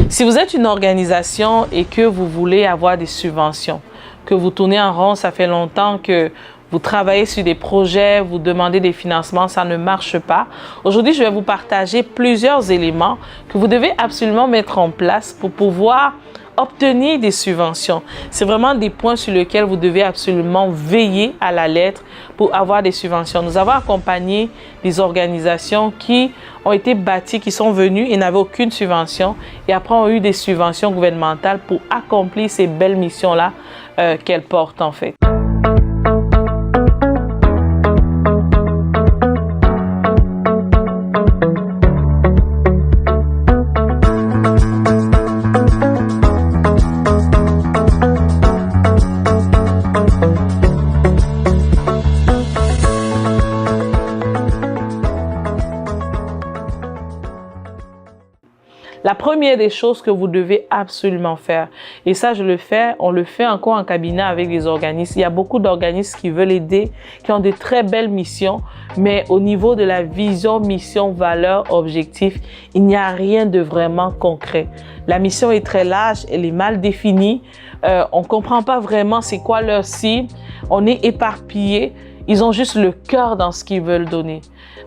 Si vous êtes une organisation et que vous voulez avoir des subventions, que vous tournez en rond, ça fait longtemps que vous travaillez sur des projets, vous demandez des financements, ça ne marche pas. Aujourd'hui, je vais vous partager plusieurs éléments que vous devez absolument mettre en place pour pouvoir obtenir des subventions. C'est vraiment des points sur lesquels vous devez absolument veiller à la lettre pour avoir des subventions. Nous avons accompagné des organisations qui ont été bâties, qui sont venues et n'avaient aucune subvention et après ont eu des subventions gouvernementales pour accomplir ces belles missions-là qu'elles portent en fait. La première des choses que vous devez absolument faire, et ça on le fait encore en cabinet avec les organismes. Il y a beaucoup d'organismes qui veulent aider, qui ont de très belles missions, mais au niveau de la vision, mission, valeur, objectif, il n'y a rien de vraiment concret. La mission est très large, elle est mal définie, on ne comprend pas vraiment c'est quoi leur cible, on est éparpillé. Ils ont juste le cœur dans ce qu'ils veulent donner.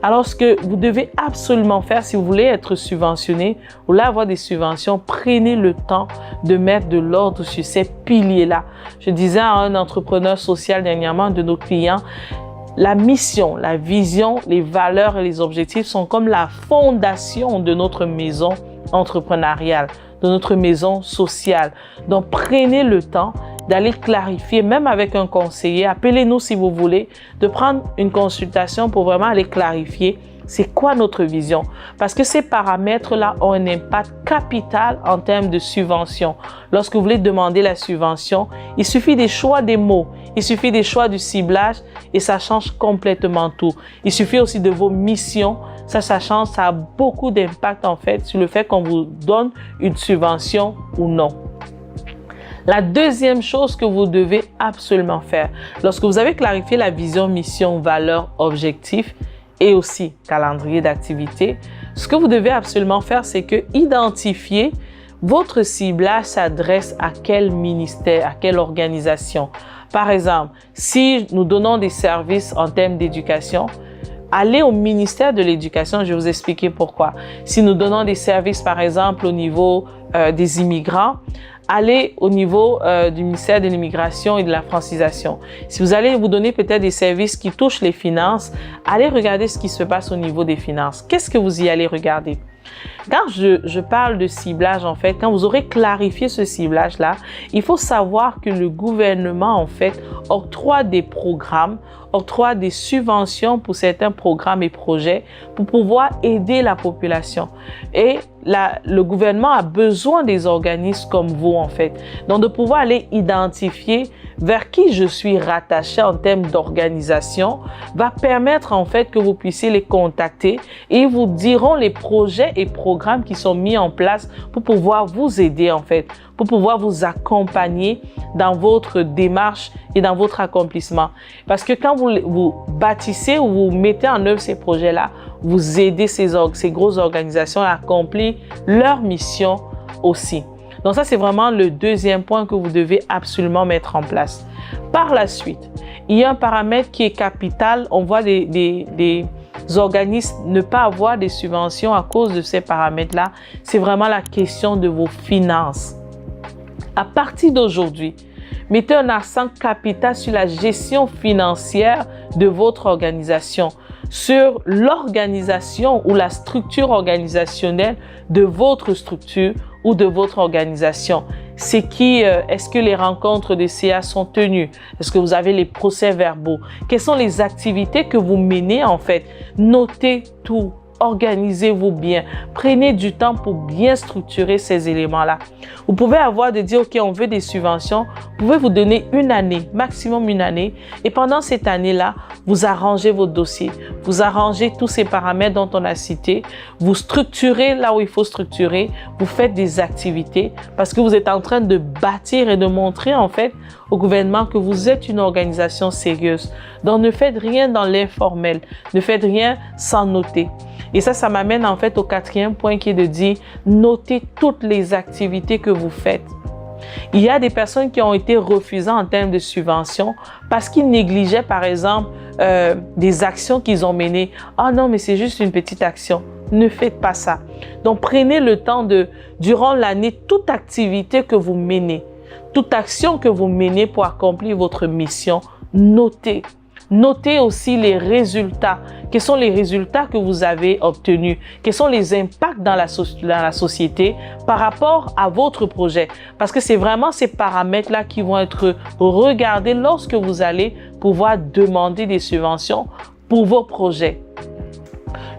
Alors, ce que vous devez absolument faire, si vous voulez être subventionné, vous voulez avoir des subventions, prenez le temps de mettre de l'ordre sur ces piliers-là. Je disais à un entrepreneur social dernièrement, de nos clients, la mission, la vision, les valeurs et les objectifs sont comme la fondation de notre maison entrepreneuriale, de notre maison sociale. Donc, prenez le temps d'aller clarifier, même avec un conseiller, appelez-nous si vous voulez, de prendre une consultation pour vraiment aller clarifier c'est quoi notre vision. Parce que ces paramètres-là ont un impact capital en termes de subvention. Lorsque vous voulez demander la subvention, il suffit des choix des mots, il suffit des choix du ciblage et ça change complètement tout. Il suffit aussi de vos missions, ça change, ça a beaucoup d'impact en fait sur le fait qu'on vous donne une subvention ou non. La deuxième chose que vous devez absolument faire, lorsque vous avez clarifié la vision, mission, valeur, objectif et aussi calendrier d'activité, ce que vous devez absolument faire, c'est que identifier votre ciblage s'adresse à quel ministère, à quelle organisation. Par exemple, si nous donnons des services en termes d'éducation, allez au ministère de l'Éducation, je vais vous expliquer pourquoi. Si nous donnons des services, par exemple, au niveau des immigrants, allez au niveau du ministère de l'Immigration et de la Francisation. Si vous allez vous donner peut-être des services qui touchent les finances, allez regarder ce qui se passe au niveau des finances. Qu'est-ce que vous y allez regarder? Quand je parle de ciblage, en fait, quand vous aurez clarifié ce ciblage-là, il faut savoir que le gouvernement, en fait, octroie des programmes, octroie des subventions pour certains programmes et projets pour pouvoir aider la population. Et le gouvernement a besoin des organismes comme vous, en fait. Donc, de pouvoir aller identifier vers qui je suis rattaché en termes d'organisation va permettre, en fait, que vous puissiez les contacter et ils vous diront les projets et programmes qui sont mis en place pour pouvoir vous aider, en fait, pour pouvoir vous accompagner dans votre démarche et dans votre accomplissement. Parce que quand vous bâtissez ou vous mettez en œuvre ces projets-là, vous aidez ces grosses organisations à accomplir leur mission aussi. Donc ça, c'est vraiment le deuxième point que vous devez absolument mettre en place. Par la suite, il y a un paramètre qui est capital. On voit des organismes ne pas avoir des subventions à cause de ces paramètres-là. C'est vraiment la question de vos finances. À partir d'aujourd'hui, mettez un accent capital sur la gestion financière de votre organisation, sur l'organisation ou la structure organisationnelle de votre structure ou de votre organisation. C'est qui, est-ce que les rencontres de CA sont tenues? Est-ce que vous avez les procès-verbaux? Quelles sont les activités que vous menez en fait? Notez tout. Organisez-vous bien. Prenez du temps pour bien structurer ces éléments-là. Vous pouvez avoir de dire, OK, on veut des subventions. Vous pouvez vous donner une année, maximum une année. Et pendant cette année-là, vous arrangez vos dossiers. Vous arrangez tous ces paramètres dont on a cité. Vous structurez là où il faut structurer. Vous faites des activités parce que vous êtes en train de bâtir et de montrer en fait au gouvernement que vous êtes une organisation sérieuse. Donc, ne faites rien dans l'informel. Ne faites rien sans noter. Et ça m'amène en fait au quatrième point qui est de dire, notez toutes les activités que vous faites. Il y a des personnes qui ont été refusées en termes de subventions parce qu'ils négligeaient par exemple des actions qu'ils ont menées. Ah non, mais c'est juste une petite action. Ne faites pas ça. Donc prenez le temps durant l'année, toute activité que vous menez, toute action que vous menez pour accomplir votre mission, notez. Notez aussi les résultats. Quels sont les résultats que vous avez obtenus? Quels sont les impacts dans la société par rapport à votre projet? Parce que c'est vraiment ces paramètres-là qui vont être regardés lorsque vous allez pouvoir demander des subventions pour vos projets.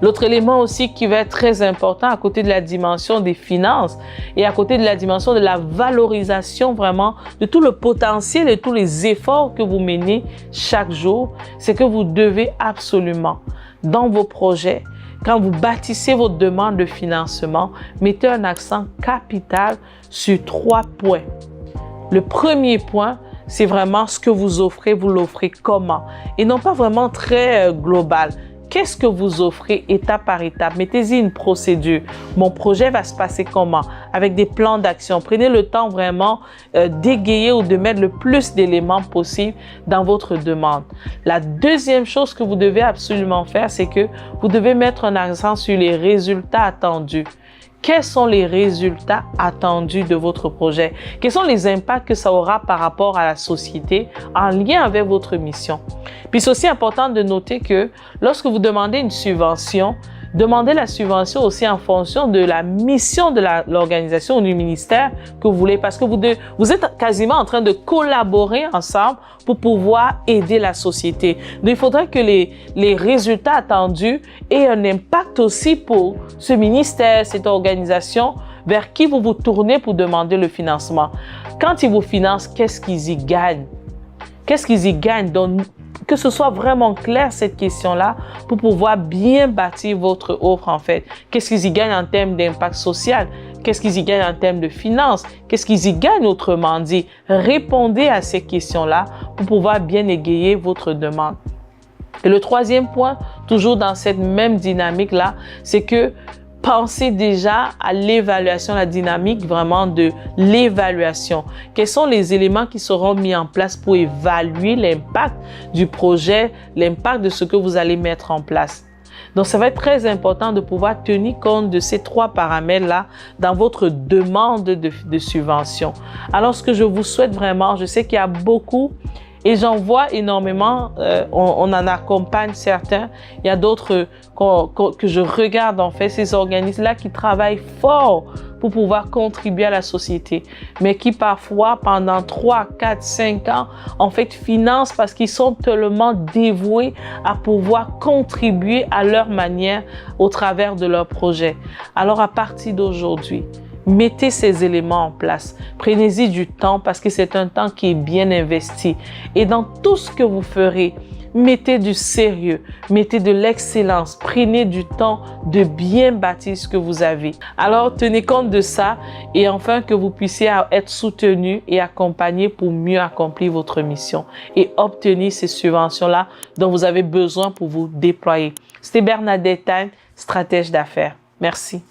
L'autre élément aussi qui va être très important à côté de la dimension des finances et à côté de la dimension de la valorisation vraiment de tout le potentiel et tous les efforts que vous menez chaque jour, c'est que vous devez absolument, dans vos projets, quand vous bâtissez votre demande de financement, mettez un accent capital sur 3 points. Le premier point, c'est vraiment ce que vous l'offrez comment et non pas vraiment très global. Qu'est-ce que vous offrez étape par étape? Mettez-y une procédure. Mon projet va se passer comment? Avec des plans d'action. Prenez le temps vraiment d'égayer ou de mettre le plus d'éléments possible dans votre demande. La deuxième chose que vous devez absolument faire, c'est que vous devez mettre un accent sur les résultats attendus. Quels sont les résultats attendus de votre projet? Quels sont les impacts que ça aura par rapport à la société en lien avec votre mission? Puis c'est aussi important de noter que lorsque vous demandez une subvention, demandez la subvention aussi en fonction de la mission de l'organisation ou du ministère que vous voulez, parce que vous êtes quasiment en train de collaborer ensemble pour pouvoir aider la société. Donc, il faudrait que les résultats attendus aient un impact aussi pour ce ministère, cette organisation vers qui vous vous tournez pour demander le financement. Quand ils vous financent, qu'est-ce qu'ils y gagnent? Qu'est-ce qu'ils y gagnent? Donc, que ce soit vraiment clair cette question-là pour pouvoir bien bâtir votre offre en fait. Qu'est-ce qu'ils y gagnent en termes d'impact social? Qu'est-ce qu'ils y gagnent en termes de finances? Qu'est-ce qu'ils y gagnent autrement dit? Répondez à ces questions-là pour pouvoir bien égayer votre demande. Et le troisième point, toujours dans cette même dynamique-là, c'est que pensez déjà à l'évaluation, la dynamique vraiment de l'évaluation. Quels sont les éléments qui seront mis en place pour évaluer l'impact du projet, l'impact de ce que vous allez mettre en place? Donc, ça va être très important de pouvoir tenir compte de ces 3 paramètres-là dans votre demande de subvention. Alors, ce que je vous souhaite vraiment, je sais qu'il y a beaucoup et j'en vois énormément, on en accompagne certains. Il y a d'autres que je regarde en fait, ces organismes-là qui travaillent fort pour pouvoir contribuer à la société, mais qui parfois pendant 3, 4, 5 ans, en fait, financent parce qu'ils sont tellement dévoués à pouvoir contribuer à leur manière au travers de leur projet. Alors à partir d'aujourd'hui, mettez ces éléments en place. Prenez-y du temps parce que c'est un temps qui est bien investi. Et dans tout ce que vous ferez, mettez du sérieux, mettez de l'excellence. Prenez du temps de bien bâtir ce que vous avez. Alors, tenez compte de ça et enfin que vous puissiez être soutenu et accompagné pour mieux accomplir votre mission et obtenir ces subventions-là dont vous avez besoin pour vous déployer. C'était Bernadette Time, stratège d'affaires. Merci.